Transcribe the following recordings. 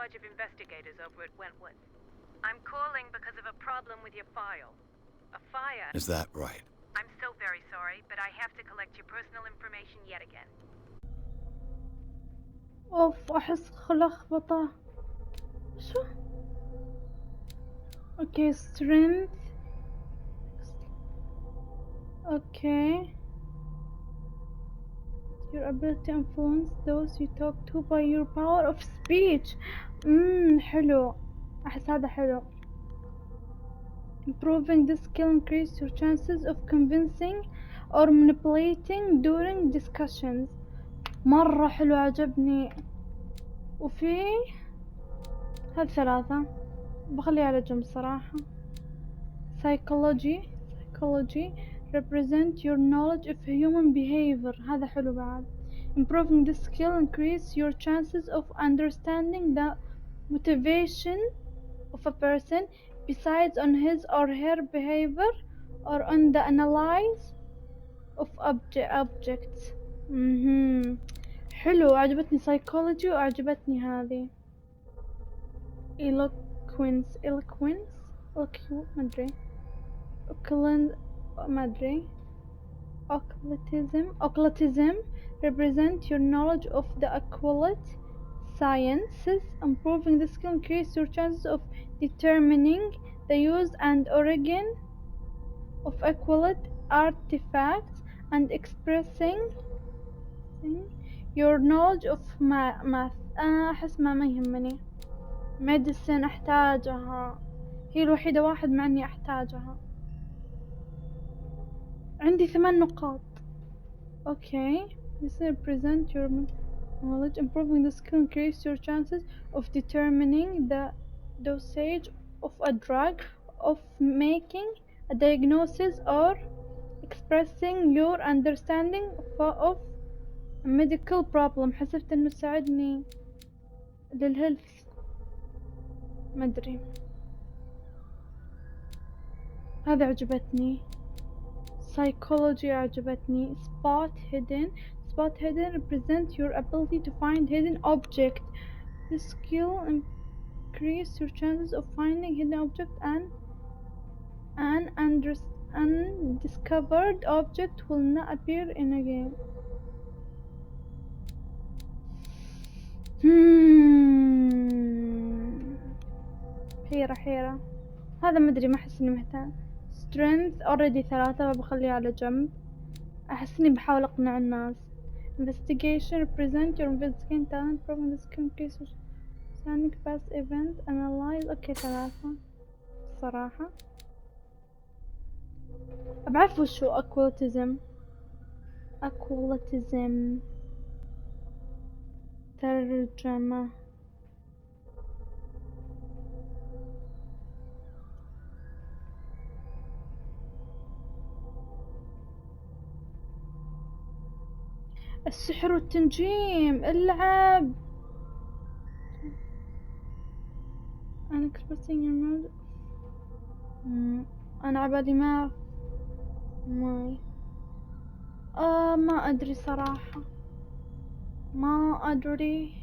charge of investigators over at Wentworth. I'm calling because of a problem with your file. A fire. Is that right? I'm so very sorry, but I have to collect your personal information yet again. اوف احس لخبطة. شو؟ اوكي strength. اوكي. Your ability to influence those you talk to by your power of speech. حلو. احس هذا حلو. Improving this skill increase your chances of convincing or manipulating during discussions. مرة حلو عجبني. وفي هاد 3 بخليها على جنب صراحة. Psychology represent your knowledge of human behavior. هذا حلو بعد. Improving this skill increase your chances of understanding the motivation of a person besides on his or her behavior or on the analyze of objects. حلو عجبتني psychology وعجبتني هذه eloquence مدري occultism represent your knowledge of the occult sciences. Improving the skill increase your chances of determining the use and origin of occult artifacts and expressing your knowledge of math. أحس ما يهمني. medicine أحتاجها، هي الوحيدة واحد مع إني أحتاجها. عندي 8 نقاط. Okay, this represent your knowledge. Improving the skill increase your chances of determining the dosage of a drug, of making a diagnosis or expressing your understanding of a medical problem. حسبت إنه ساعدني للهيلث. مدري. هذا عجبتني. Psychology عجبتني. Spot hidden represents your ability to find hidden object. This skill increase your chances of finding hidden object and an undiscovered object will not appear in a game. حيرة هذا مدري، ما أحس إني محتاج. strength already 3 بخليها على جنب. أحس إني بحاول أقنع الناس. investigation represent your investigating talent. Proving the skill increase standing past event analyze. أوكي 3 صراحة. بعرف وشو occultism ترجمة. السحر والتنجيم. العب. أنا expressing your knowledge. أنا عبالي ما أدري صراحة. ما أدري.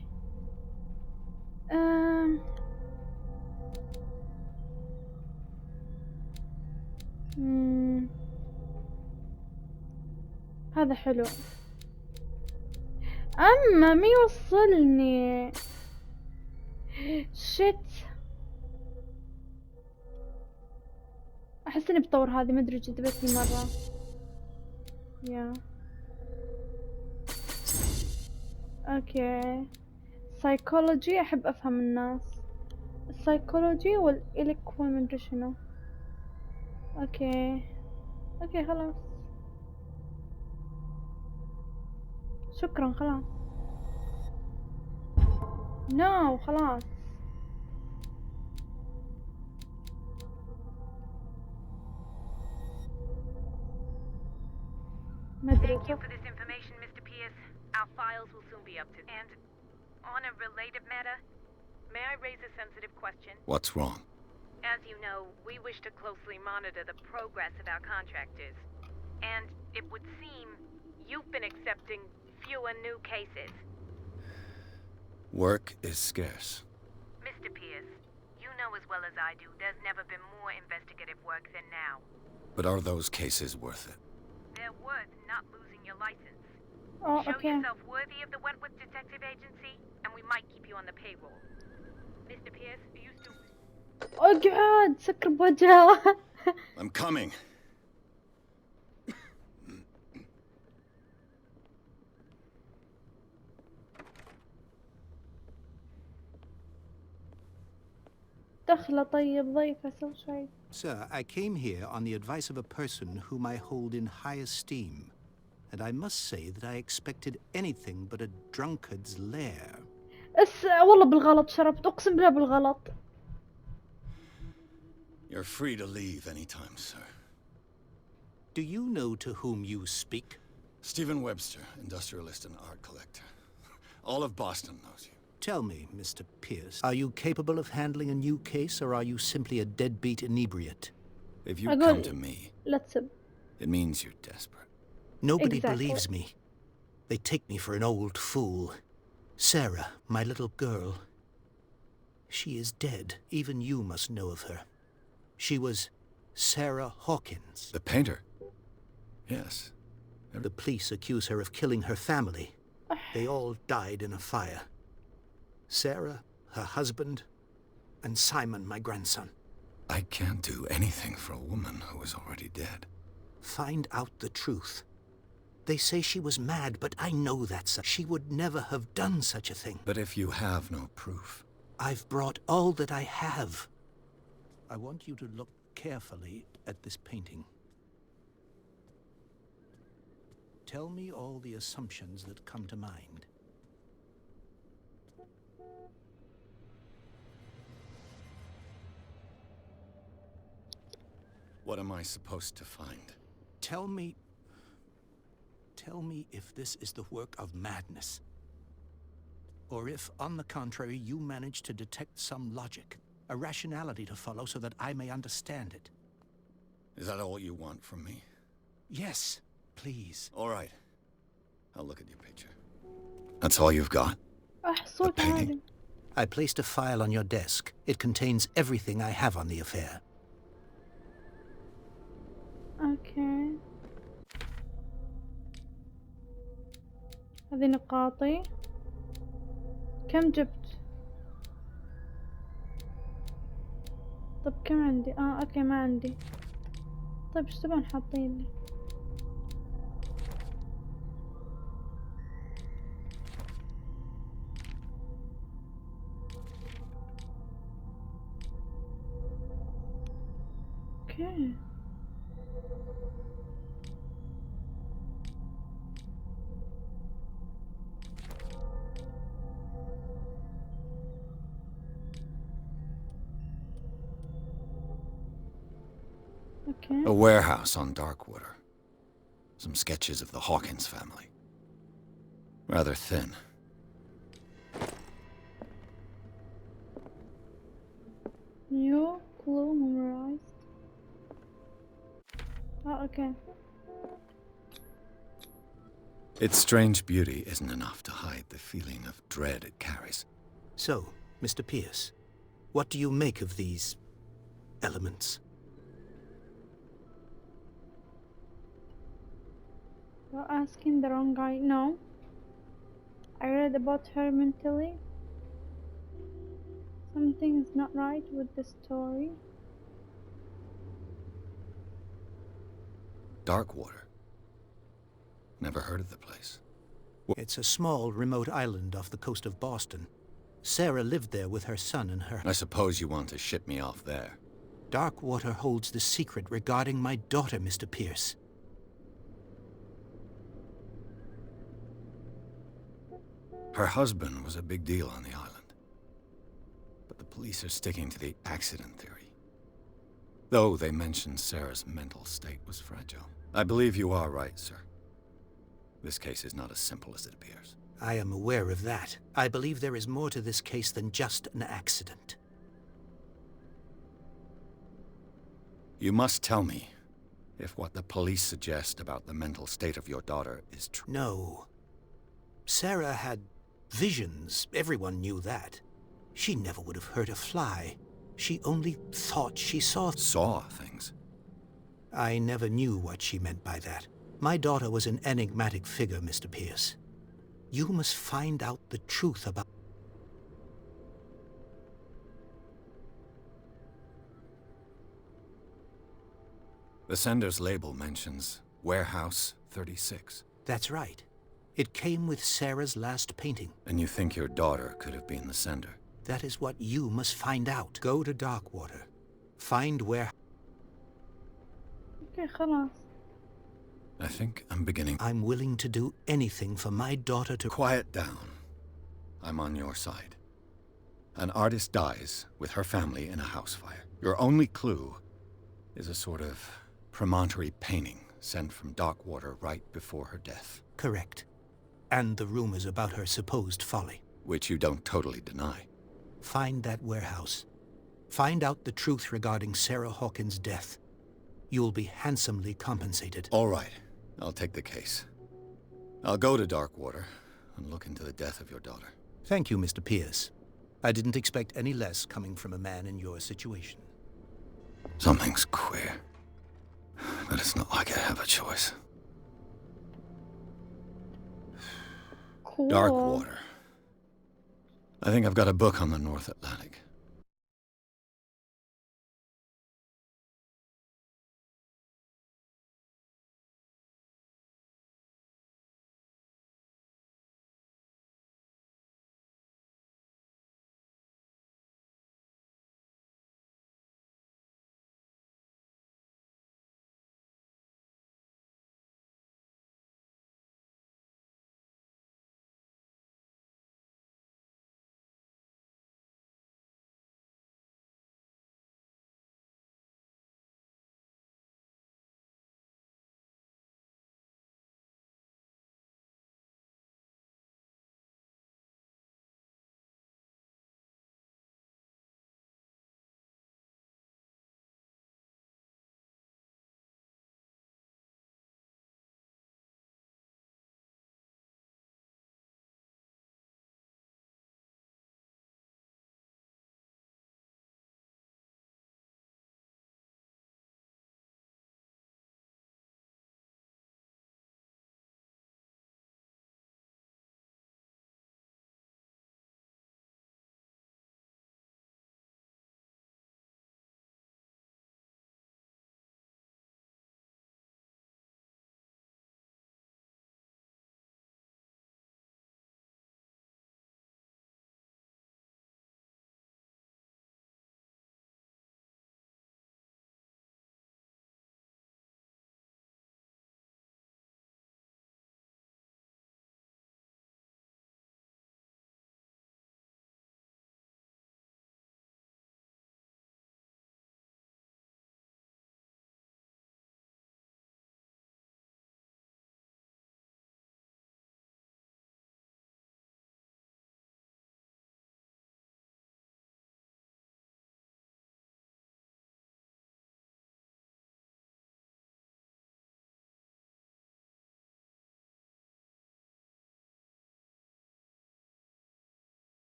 هذا حلو. أما مي يوصلني. شت. أحس إني بطور هذه، ما أدري جذبتني مرة. يا أوكي. psychology أحب أفهم الناس. psychology والإلكوي ما أدري شنو. أوكي خلاص. شكرا خلاص. نو خلاص. Thank you for this information, Mr. Pierce. Our files will soon be up to. And on a related matter, may I raise a sensitive question? What's wrong? As you know, we wish to closely monitor the progress of our contractors. And it would seem you've been accepting fewer new cases. Work is scarce. well as I do, there's never been more investigative work than now. But are those cases worth it? They're worth not losing your license. Oh, Show okay. yourself worthy of the Wentworth Detective Agency, and we might keep you on the payroll. Mr. Pierce, are you still... اقعد سكر بوجهه. I'm coming. دخله طيب ضيفه سوي شيء. Sir, I came here on the advice of a person whom I hold in high esteem, and I must say that I expected anything but a drunkard's lair. والله بالغلط شربت اقسم بالله بالغلط. You're free to leave anytime, sir. Do you know to whom you speak? Stephen Webster, industrialist and art collector. All of Boston knows you. Tell me, Mr. Pierce, are you capable of handling a new case, or are you simply a deadbeat inebriate? If you come to me, let's it means you're desperate. Nobody Exactly. believes me. They take me for an old fool. Sarah, my little girl. She is dead. Even you must know of her. She was Sarah Hawkins. The painter? Yes. The police accuse her of killing her family. They all died in a fire. Sarah, her husband, and Simon, my grandson. I can't do anything for a woman who is already dead. Find out the truth. They say she was mad, but I know that's she would never have done such a thing. But if you have no proof... I've brought all that I have. I want you to look carefully at this painting. Tell me all the assumptions that come to mind. What am I supposed to find? Tell me if this is the work of madness. Or if, on the contrary, you manage to detect some logic, a rationality to follow so that I may understand it. Is that all you want from me? Yes, please. All right. I'll look at your picture. That's all you've got? صوت painting. عالي. I placed a file on your desk. It contains everything I have on the affair. اوكي. هذه نقاطي. كم جبت؟ طب كم عندي؟ اوكي ما عندي. طيب ايش تبون حاطين لي؟ اوكي. Okay. A warehouse on Darkwater. Some sketches of the Hawkins family. Rather thin. New clue memorized. Okay. Its strange beauty isn't enough to hide the feeling of dread it carries. So, Mr. Pierce, what do you make of these elements? You're asking the wrong guy. No. I read about her mentally. Something's not right with the story. Darkwater. Never heard of the place. It's a small, remote island off the coast of Boston. Sarah lived there with her son and her... I suppose you want to ship me off there. Darkwater holds the secret regarding my daughter, Mr. Pierce. Her husband was a big deal on the island. But the police are sticking to the accident theory. Though they mentioned Sarah's mental state was fragile. I believe you are right, sir. This case is not as simple as it appears. I am aware of that. I believe there is more to this case than just an accident. You must tell me if what the police suggest about the mental state of your daughter is true. No. Sarah had visions. Everyone knew that. She never would have hurt a fly. She only thought she saw... Saw things. I never knew what she meant by that. My daughter was an enigmatic figure, Mr. Pierce. You must find out the truth about... The sender's label mentions Warehouse 36. That's right. It came with Sarah's last painting. And you think your daughter could have been the sender? That is what you must find out. Go to Darkwater. Find where... اوكي خلاص. I think I'm beginning... I'm willing to do anything for my daughter to... Quiet down. I'm on your side. An artist dies with her family in a house fire. Your only clue is a sort of promontory painting sent from Darkwater right before her death. Correct. And the rumors about her supposed folly. Which you don't totally deny. Find that warehouse. Find out the truth regarding Sarah Hawkins' death. You'll be handsomely compensated. All right. I'll take the case. I'll go to Darkwater and look into the death of your daughter. Thank you, Mr. Pierce. I didn't expect any less coming from a man in your situation. Something's queer. But it's not like I have a choice. Cool. Darkwater. I think I've got a book on the North Atlantic.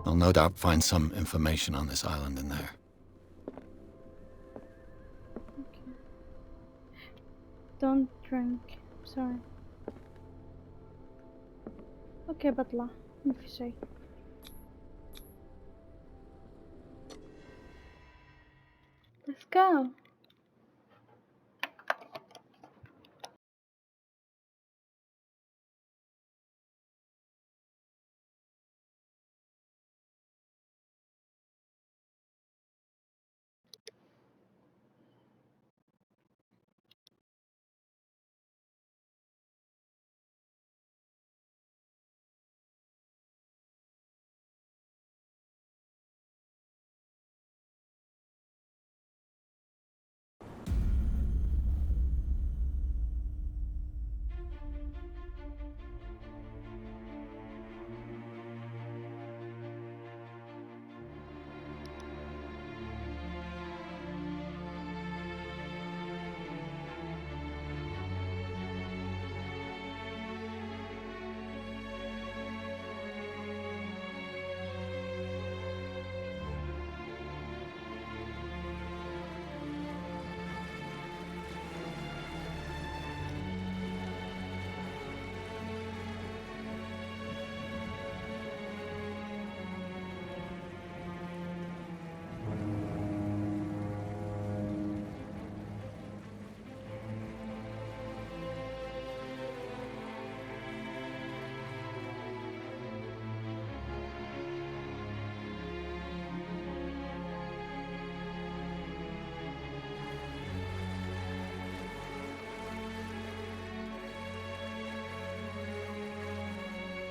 I'll no doubt find some information on this island in there. Okay. Don't drink. Sorry. اوكي بطلع ما في شيء. Let's go.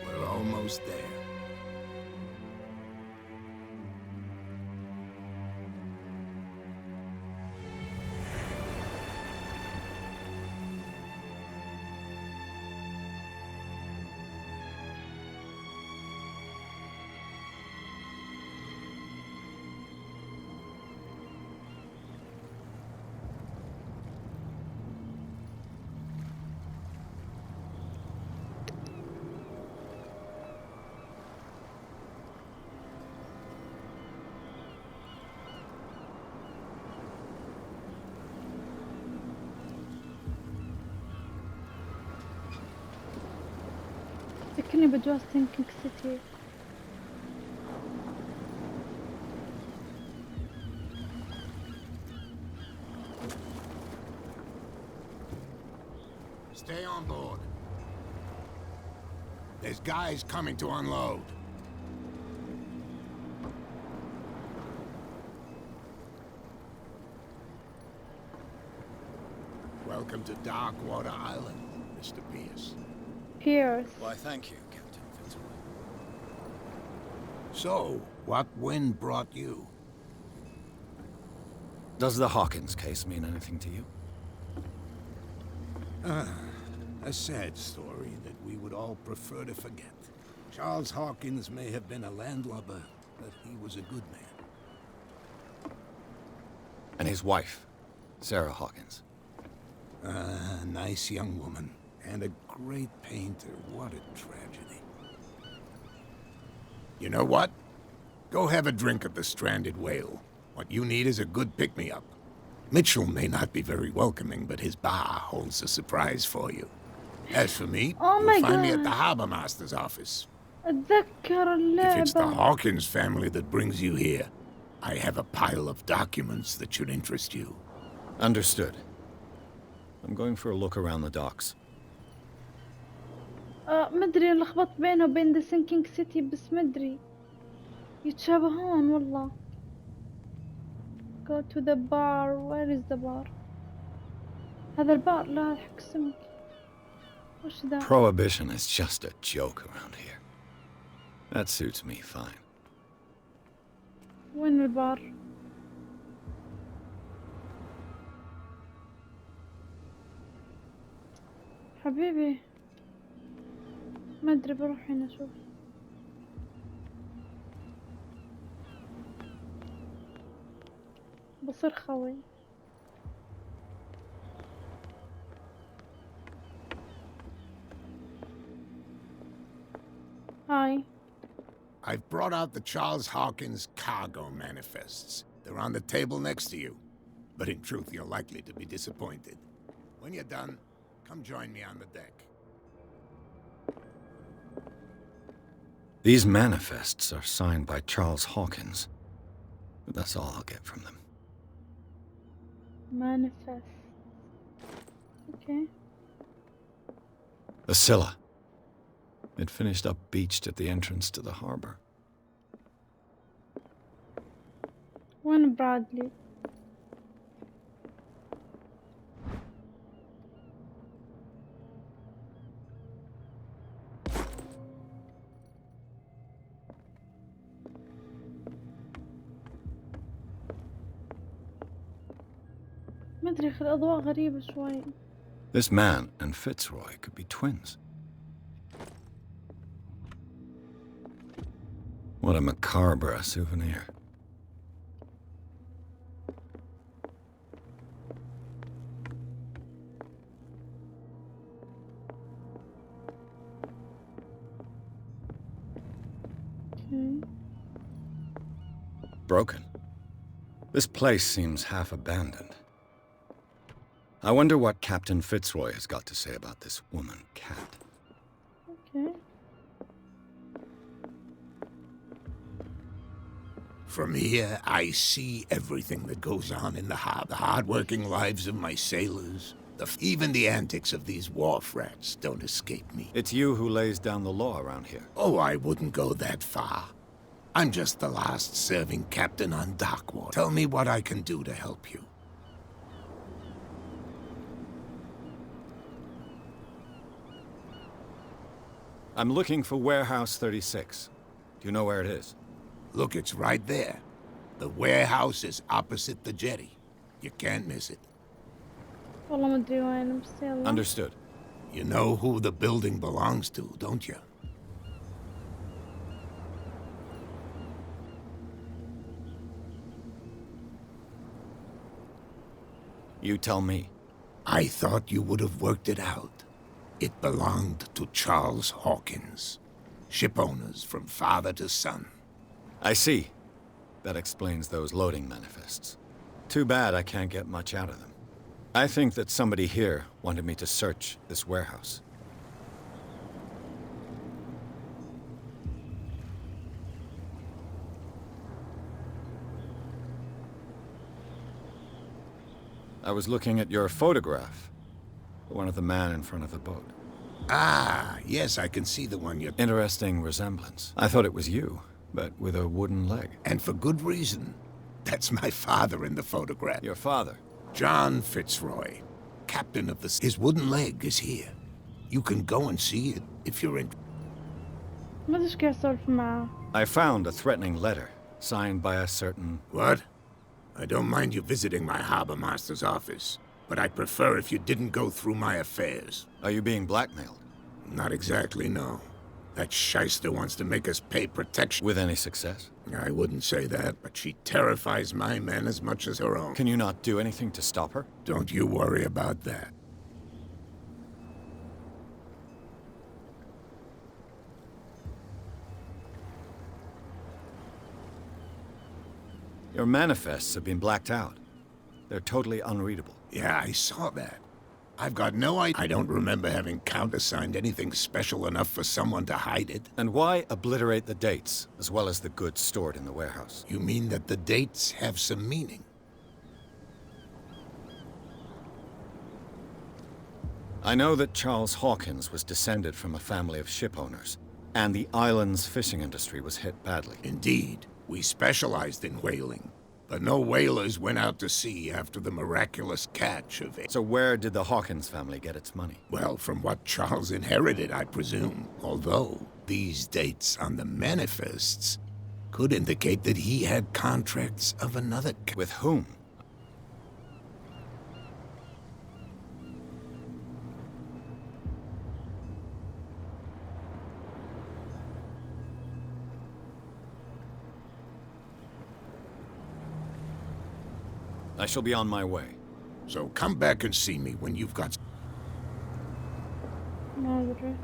We're almost there. ذكرني بجواز ثينكينج سيتي. Stay on board. There's guys coming to unload. Welcome to Darkwater Island, Mr. Pierce. Pierce. Why, thank you, Captain Fitzroy. So, what wind brought you? Does the Hawkins case mean anything to you? A sad story that we would all prefer to forget. Charles Hawkins may have been a landlubber, but he was a good man. And his wife, Sarah Hawkins. Nice young woman. And a great painter. What a tragedy. You know what? Go have a drink at the Stranded Whale. What you need is a good pick-me-up. Mitchell may not be very welcoming, but his bar holds a surprise for you. As for me, Oh my you'll find me at God. the Harbor Master's office. أتذكر If it's the اللعبة. Hawkins family that brings you here, I have a pile of documents that should interest you. Understood. I'm going for a look around the docks. مدري لخبطت بينه وبين ذا سينكينج سيتي بس مدري يتشابهون والله. Go to the bar. Where is the bar? هذا البار. لا حق سمك. وش ذا؟ Prohibition is just a joke around here. That suits me fine. وين البار؟ حبيبي ما ادري بروح هنا اشوف. بصير خوي. هاي. I've brought out the Charles Hawkins cargo manifests. They're on the table next to you. But in truth, you're likely to be disappointed. When you're done, come join me on the deck. These manifests are signed by Charles Hawkins. But that's all I'll get from them. Manifest. Okay. The Scylla. It finished up beached at the entrance to the harbor. When Bradley. ما أدري أخي الأضواء غريبة شوي. This man and Fitzroy could be twins. What a macabre souvenir. Okay. Broken. This place seems half abandoned. I wonder what Captain Fitzroy has got to say about this woman, Cat. Okay. From here, I see everything that goes on in the harbor. The hard-working lives of my sailors. Even the antics of these wharf rats don't escape me. It's you who lays down the law around here. Oh, I wouldn't go that far. I'm just the last serving captain on Darkwater. Tell me what I can do to help you. I'm looking for Warehouse 36. Do you know where it is? Look, it's right there. The warehouse is opposite the jetty. You can't miss it. والله ما أدري وين بس يلا. Understood. You know who the building belongs to, don't you? You tell me. I thought you would have worked it out. It belonged to Charles Hawkins. Ship owners from father to son. I see. That explains those loading manifests. Too bad I can't get much out of them. I think that somebody here wanted me to search this warehouse. I was looking at your photograph. One of the man in front of the boat. Ah, yes, I can see the one you're... Interesting resemblance. I thought it was you, but with a wooden leg. And for good reason. That's my father in the photograph. Your father? John Fitzroy, captain of the... His wooden leg is here. You can go and see it if you're in... ما أدري إيش قاعد أسولف معه. I found a threatening letter, signed by a certain... What? I don't mind you visiting my harbor master's office, but I'd prefer if you didn't go through my affairs. Are you being blackmailed? Not exactly, no. That shyster wants to make us pay protection. With any success? I wouldn't say that, but she terrifies my men as much as her own. Can you not do anything to stop her? Don't you worry about that. Your manifests have been blacked out. They're totally unreadable. Yeah, I saw that. I've got no idea. I don't remember having countersigned anything special enough for someone to hide it. And why obliterate the dates, as well as the goods stored in the warehouse? You mean that the dates have some meaning? I know that Charles Hawkins was descended from a family of ship owners, and the island's fishing industry was hit badly. Indeed, we specialized in whaling, but no whalers went out to sea after the miraculous catch of it. So where did the Hawkins family get its money? Well, from what Charles inherited, I presume. Although, these dates on the manifests could indicate that he had contracts of another kind. With whom? I shall be on my way. So come back and see me when you've got... ما أدري.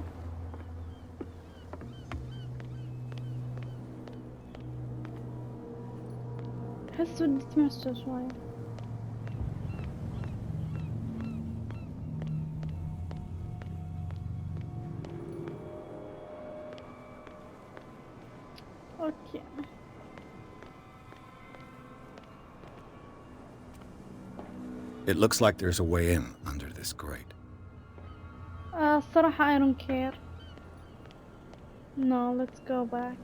أحس ودي أتمشى شوي. أوكي. It looks like there's a way in under this grate. الصراحة I don't care. No, let's go back.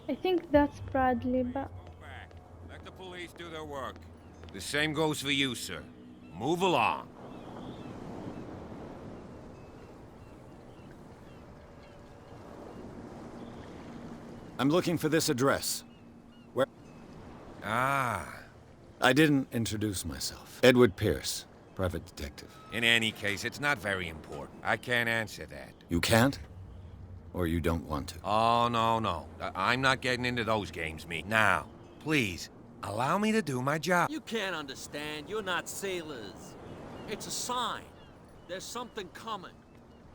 I think that's Bradley, but Go back. Let the police do their work. The same goes for you, sir. Move along. I'm looking for this address. Where? Ah. I didn't introduce myself. Edward Pierce, private detective. In any case, it's not very important. I can't answer that. You can't? Or you don't want to? Oh, no. I'm not getting into those games, me. Now, please, allow me to do my job. You can't understand. You're not sailors. It's a sign. There's something coming.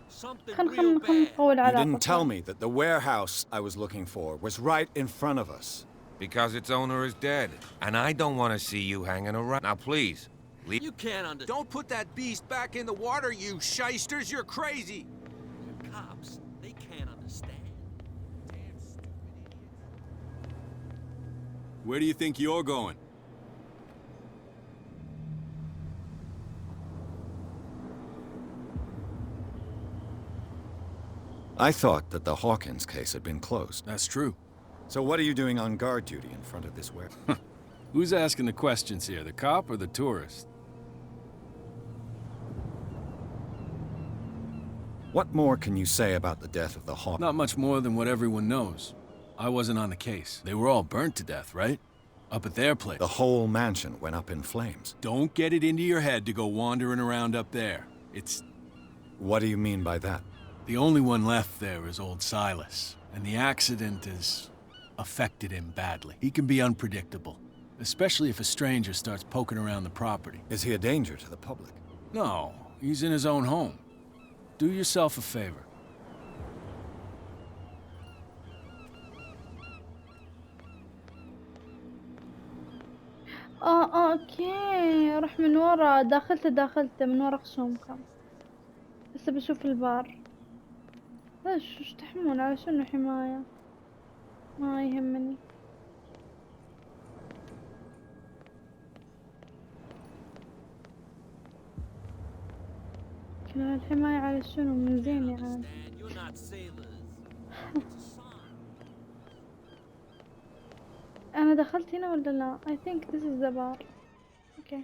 Something real خلنا bad. نطول You على didn't tell me that the warehouse I was looking for was right in front of us. Because its owner is dead. And I don't want to see you hanging around. Now, please, leave. You can't understand. Don't put that beast back in the water, you shysters! You're crazy! Cops, they can't understand. Damn stupid idiots. Where do you think you're going? I thought that the Hawkins case had been closed. That's true. So what are you doing on guard duty in front of this warehouse? Who's asking the questions here, the cop or the tourist? What more can you say about the death of the Hawkins? Not much more than what everyone knows. I wasn't on the case. They were all burnt to death, right? Up at their place. The whole mansion went up in flames. Don't get it into your head to go wandering around up there. It's... What do you mean by that? The only one left there is old Silas, and the accident has affected him badly. He can be unpredictable, especially if a stranger starts poking around the property. Is he a danger to the public? No, he's in his own home. Do yourself a favor. اوكي روح من ورا. داخلته من ورا خشومكم. هسه بشوف البار. ليش وش تحمون على شنو حماية؟ ما يهمني. كل هالحماية على شنو؟ من زين يعني. You're not sailors. It's a sign. أنا دخلت هنا ولا لا؟ I think this is the bar. Okay.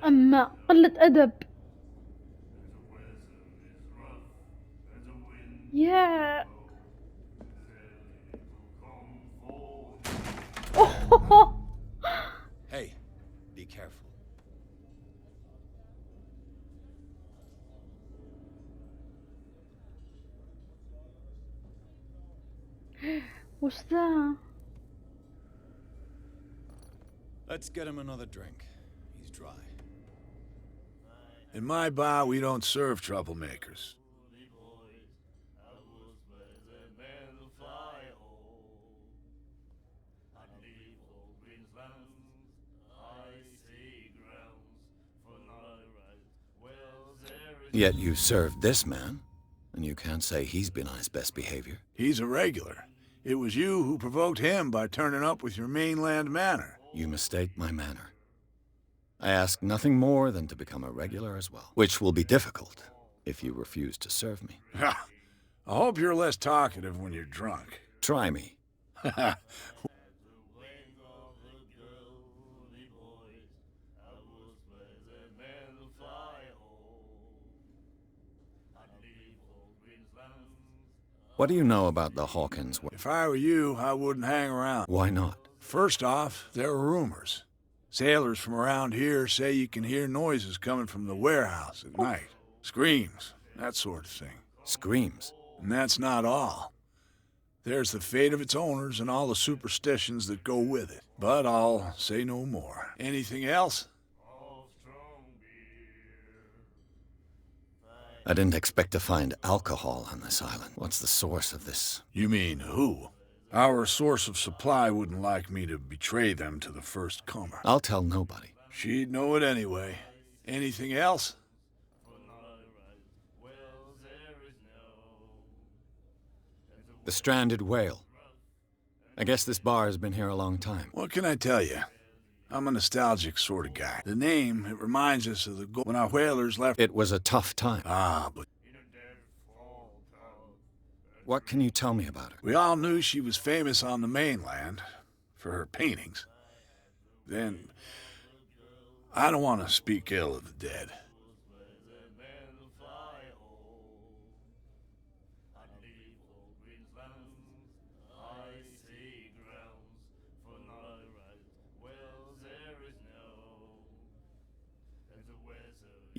أما قلة أدب. يا Hey, be careful. وش ذا؟ Let's get him another drink. He's dry. In my bar, we don't serve troublemakers. Yet you served this man, and you can't say he's been on his best behavior. He's a regular. It was you who provoked him by turning up with your mainland manner. You mistake my manner. I ask nothing more than to become a regular as well, which will be difficult if you refuse to serve me. I hope you're less talkative when you're drunk. Try me. What do you know about the Hawkins? If I were you, I wouldn't hang around. Why not? First off, there are rumors. Sailors from around here say you can hear noises coming from the warehouse at night. Screams, that sort of thing. Screams. And that's not all. There's the fate of its owners and all the superstitions that go with it. But I'll say no more. Anything else? I didn't expect to find alcohol on this island. What's the source of this? You mean who? Our source of supply wouldn't like me to betray them to the first comer. I'll tell nobody. She'd know it anyway. Anything else? The stranded whale. I guess this bar has been here a long time. What can I tell you? I'm a nostalgic sort of guy. The name, it reminds us of when our whalers left. It was a tough time. But What can you tell me about her? we all knew she was famous on the mainland for her paintings. Then, I don't want to speak ill of the dead.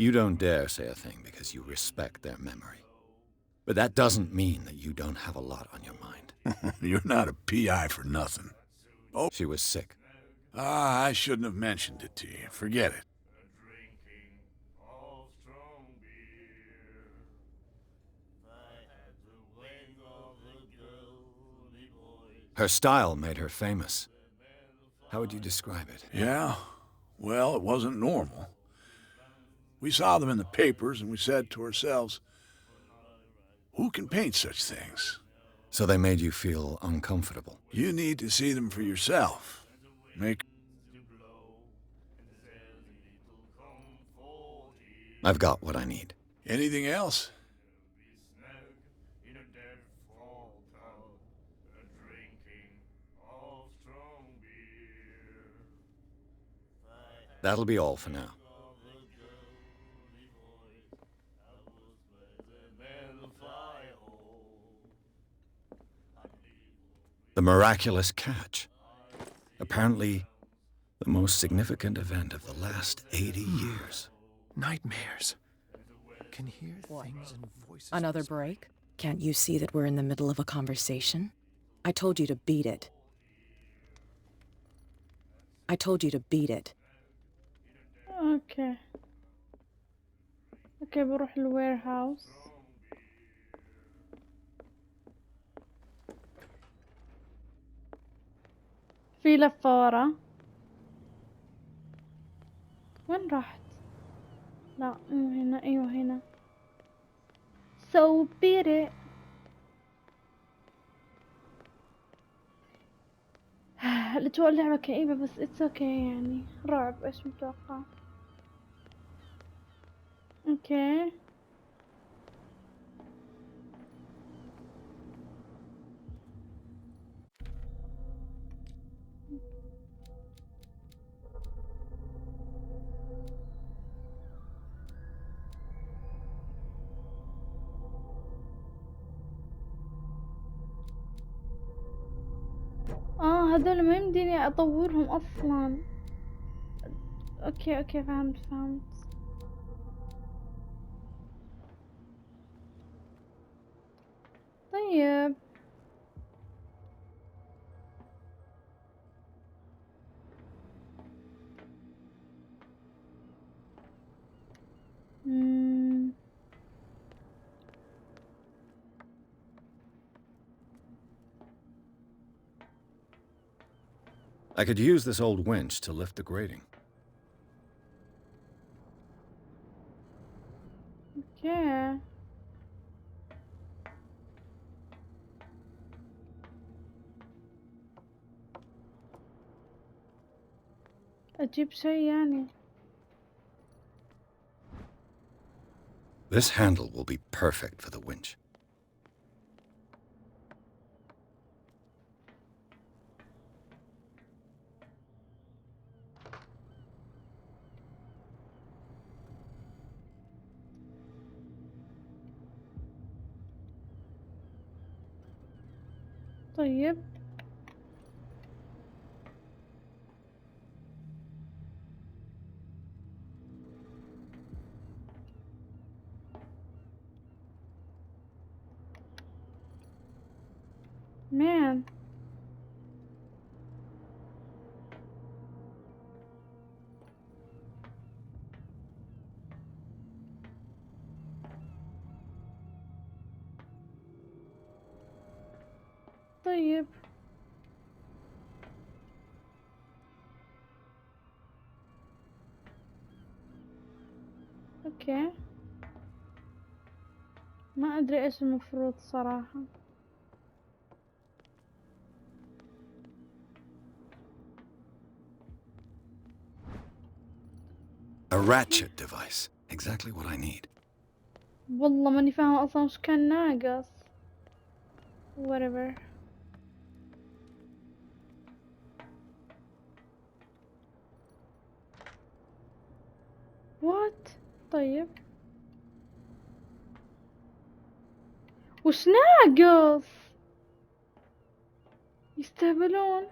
You don't dare say a thing because you respect their memory. But that doesn't mean that you don't have a lot on your mind. You're not a PI for nothing. Oh, She was sick. I shouldn't have mentioned it to you. Forget it. Her style made her famous. How would you describe it? Yeah? Well, it wasn't normal. We saw them in the papers and we said to ourselves, who can paint such things? So they made you feel uncomfortable. You need to see them for yourself. I've got what I need. Anything else? That'll be all for now. The miraculous catch. Apparently, the most significant event of the last 80 years. Nightmares. Can hear things and voices. Another break? Can't you see that we're in the middle of a conversation? I told you to beat it. I told you to beat it. اوكي بروح الوير هاوس. في لفة ورا. وين رحت؟ لا مو هنا. ايوه هنا. So beat it. اللعبة كئيبة بس it's okay يعني. رعب ايش متوقع. اوكي هذول ما يمديني اطورهم اصلا. اوكي فهمت. طيب I could use this old winch to lift the grating. اوكي اجيب شيء يعني. This handle will be perfect for the winch. طيب Man. طيب. اوكي. ما ادري ايش المفروض صراحة. A ratchet device. Exactly what I need. والله ماني فاهمة اصلا وش كان ناقص. whatever. what. طيب. وش ناقص؟ يستهبلون.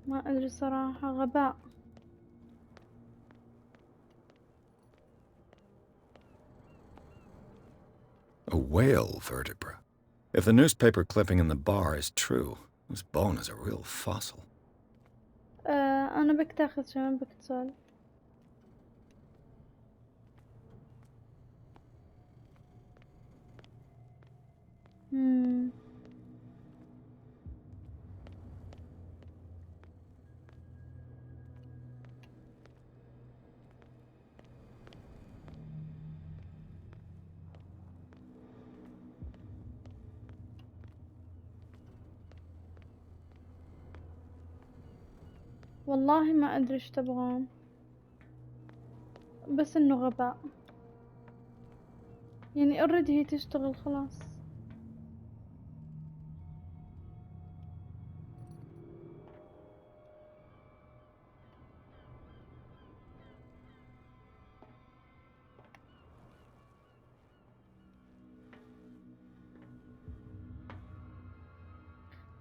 ما ادري صراحة، غباء. A whale vertebra. If the newspaper clipping in the bar is true, this bone is a real fossil. انا بك تاخذ شو بك تسولف. والله ما ادري ايش تبغون، بس انه غباء. يعني already هي تشتغل خلاص.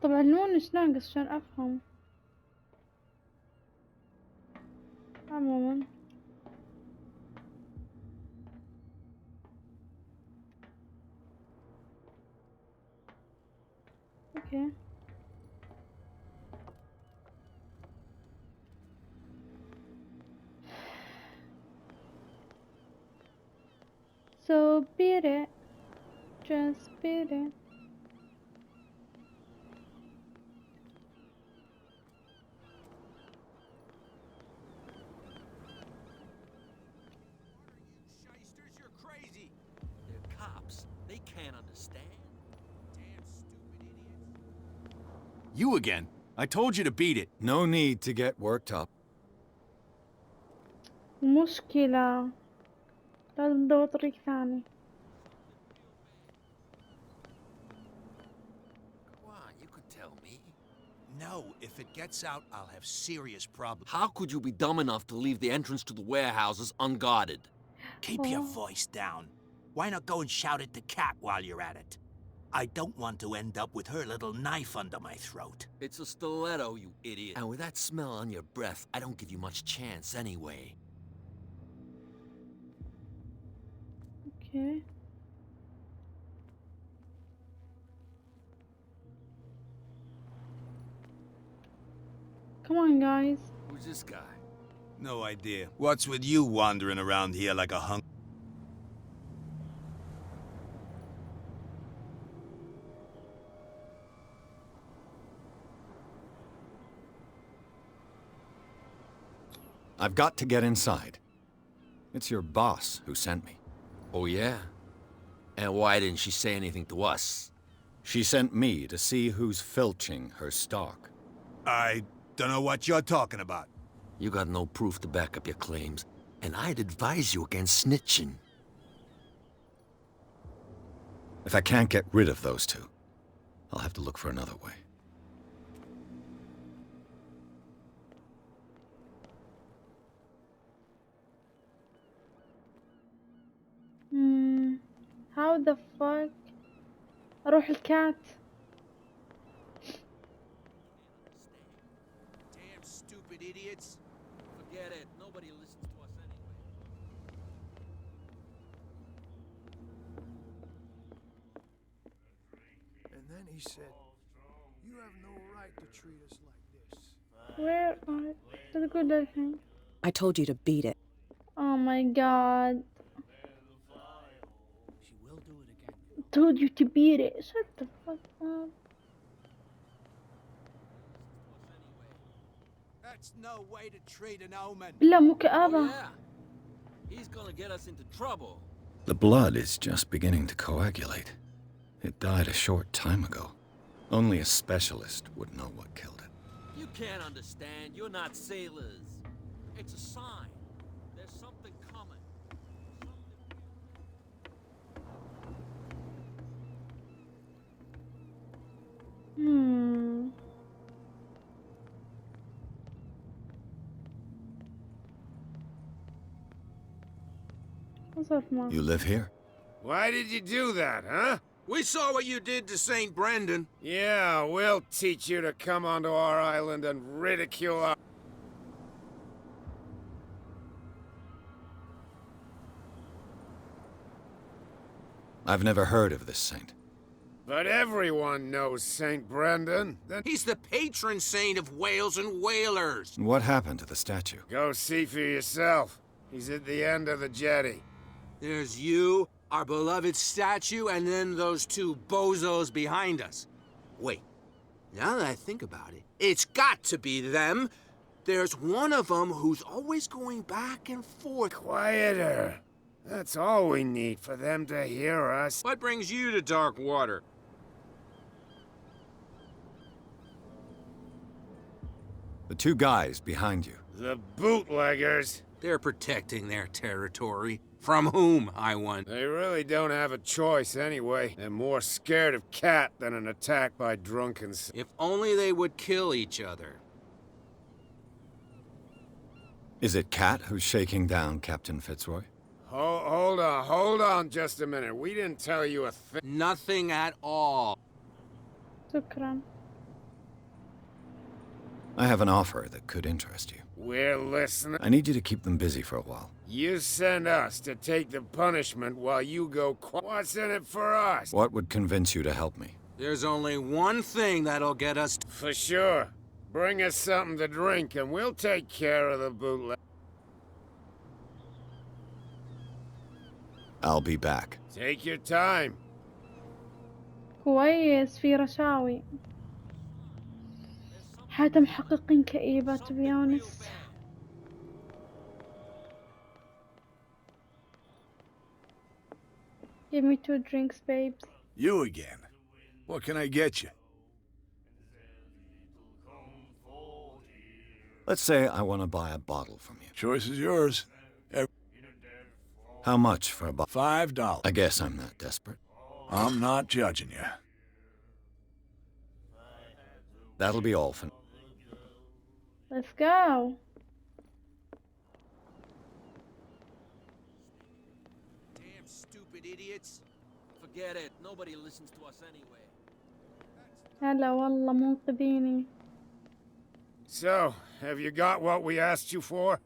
طب علموني ايش ناقص عشان افهم. عموما اوكي. So beat it. Just beat it. Shysters, you're crazy. They're cops. They can't understand. Damn stupid idiots. You again. I told you to beat it. No need to get worked up. مشكلة، لازم ندور طريق ثاني. Come on, you could tell me. No, if it gets out, I'll have serious problems. How could you be dumb enough to leave the entrance to the warehouses unguarded? Keep your voice down. Why not go and shout at the cat while you're at it? I don't want to end up with her little knife under my throat. It's a stiletto, you idiot. And with that smell on your breath, I don't give you much chance anyway. Okay. Come on, guys. Who's this guy? No idea. What's with you wandering around here like a hunk? I've got to get inside. It's your boss who sent me. Oh, yeah? And why didn't she say anything to us? She sent me to see who's filching her stock. I don't know what you're talking about. You got no proof to back up your claims, and I'd advise you against snitching. If I can't get rid of those two, I'll have to look for another way. How the fuck اروح الكات. Damn stupid idiots. Forget it. Nobody listens to us anyway. And then he said, "You have no right to treat us like this." Where are the good looking? I told you to beat it. Oh my god. She will do it again. Told you to beat it. Shut the fuck up. That's no way to treat an omen. بالله مو Oh كآبة. yeah. He's gonna get us into trouble. The blood is just beginning to coagulate. It died a short time ago. Only a specialist would know what killed it. You can't understand. You're not sailors. It's a sign. There's something coming. What's up, Mom? You live here? Why did you do that, huh? We saw what you did to St. Brendan. Yeah, we'll teach you to come onto our island and ridicule our... I've never heard of this saint. But everyone knows St. Brendan. Then He's the patron saint of whales and whalers. What happened to the statue? go see for yourself. He's at the end of the jetty. There's you, our beloved statue, and then those two bozos behind us. Wait, now that I think about it, it's got to be them. There's one of them who's always going back and forth. Quieter. That's all we need for them to hear us. What brings you to dark water? The two guys behind you. The bootleggers. They're protecting their territory. From whom, I wonder? They really don't have a choice anyway. They're more scared of Cat than an attack by drunkens. If only they would kill each other. Is it Cat who's shaking down Captain Fitzroy? Hold on just a minute. We didn't tell you a thing. Nothing at all. شكرا. I have an offer that could interest you. We're listening. I need you to keep them busy for a while. You send us to take the punishment while you go What's in it for us? What would convince you to help me? There's only one thing that'll get us... For sure. Bring us something to drink and we'll take care of the bootleg. I'll be back. Take your time. كويس في رشاوي. حتى محققين كئيبة to be honest. Give me 2 drinks, babes. You again. What can I get you? Let's say I want to buy a bottle from you. Choice is yours. How much for a bottle? $5. I guess I'm not desperate. I'm not judging you. That'll be all for... Let's go. Damn stupid idiots. Forget it. Nobody listens to us anyway. هلا والله منقذيني. So, have you got what we asked you for?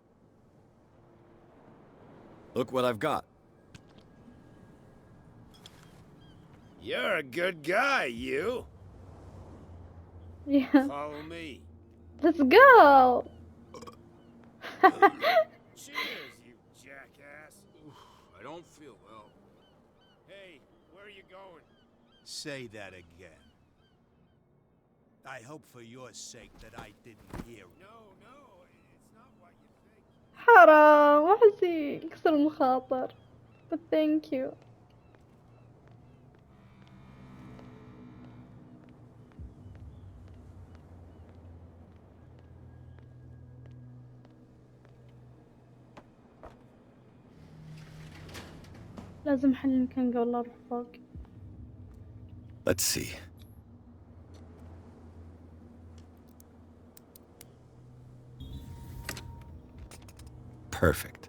Look what I've got. You're a good guy, you. Yeah. Follow me. Let's go. Cheers, you jackass. I don't feel well. Hey, where are you going? Say that again. I hope for your sake that I didn't hear. No, it's not what you think. حرام وحشي كسر المخاطر. But thank you. لازم حل المكان قبل لا اروح فوق. Let's see. Perfect.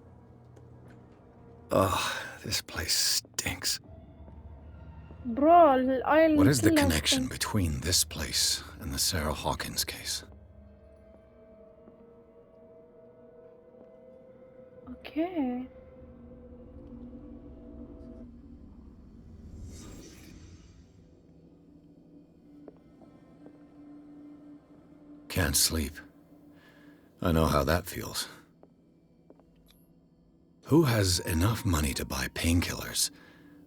Oh, this place stinks. Bro, الآيل What is the كلها connection stink. between this place and the Sarah Hawkins case? Okay. Can't sleep. I know how that feels. Who has enough money to buy painkillers,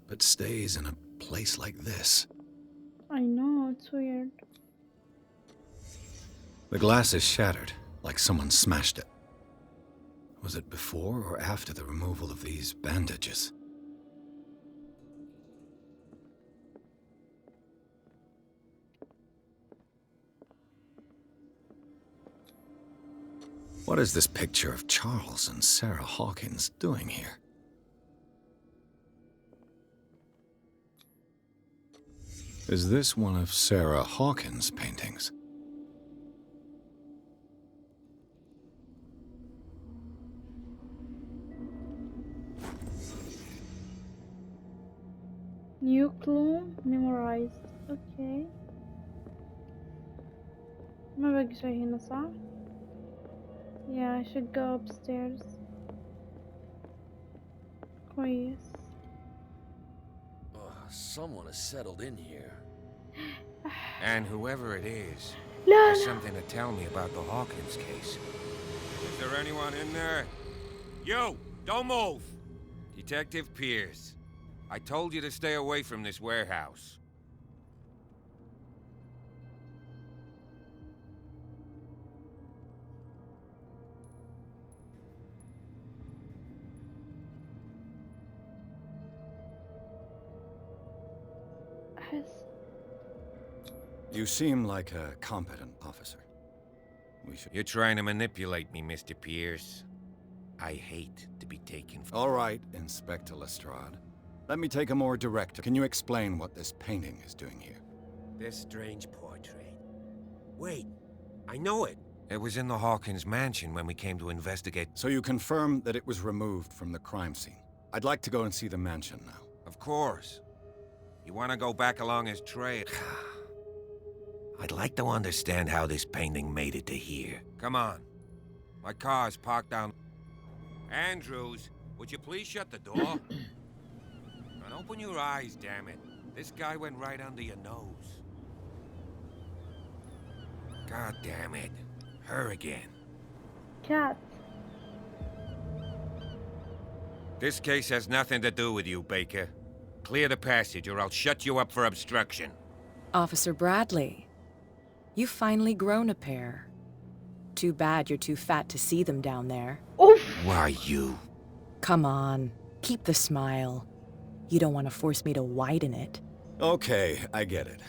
but stays in a place like this? I know, it's weird. The glass is shattered, like someone smashed it. Was it before or after the removal of these bandages? What is this picture of Charles and Sarah Hawkins doing here? Is this one of Sarah Hawkins' paintings? New clue memorized. Okay. ما بقى شي هنا صح؟ Yeah, I should go upstairs. كويس. Someone has settled in here. And whoever it is, لا has لا. something to tell me about the Hawkins case. Is there anyone in there? You! Don't move! Detective Pierce. I told you to stay away from this warehouse. أحس. You seem like a competent officer. You're trying to manipulate me, Mr. Pierce. I hate to be taken for... All right, Inspector Lestrade. Let me take a more direct... Can you explain what this painting is doing here? This strange portrait. Wait, I know it. It was in the Hawkins mansion when we came to investigate. So you confirm that it was removed from the crime scene. I'd like to go and see the mansion now. Of course. You want to go back along his trail? I'd like to understand how this painting made it to here. Come on. My car's parked down... Andrews, would you please shut the door? And open your eyes, damn it. This guy went right under your nose. God damn it. Her again. Cat. This case has nothing to do with you, Baker. Clear the passage or I'll shut you up for obstruction. Officer Bradley, you've finally grown a pair. Too bad you're too fat to see them down there. Oof. Why you? Come on, keep the smile. You don't want to force me to widen it. Okay, I get it.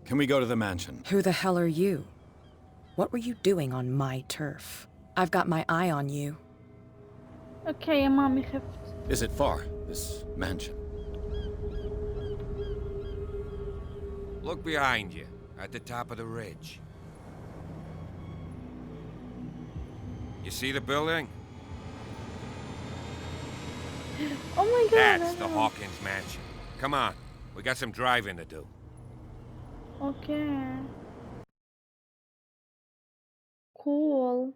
Can we go to the mansion? Who the hell are you? What were you doing on my turf? I've got my eye on you. Okay يا مامي خفت. Is it far, this mansion? Look behind you, at the top of the ridge. You see the building? Oh my god. That's the Hawkins mansion. Come on, we got some driving to do. Okay. Cool.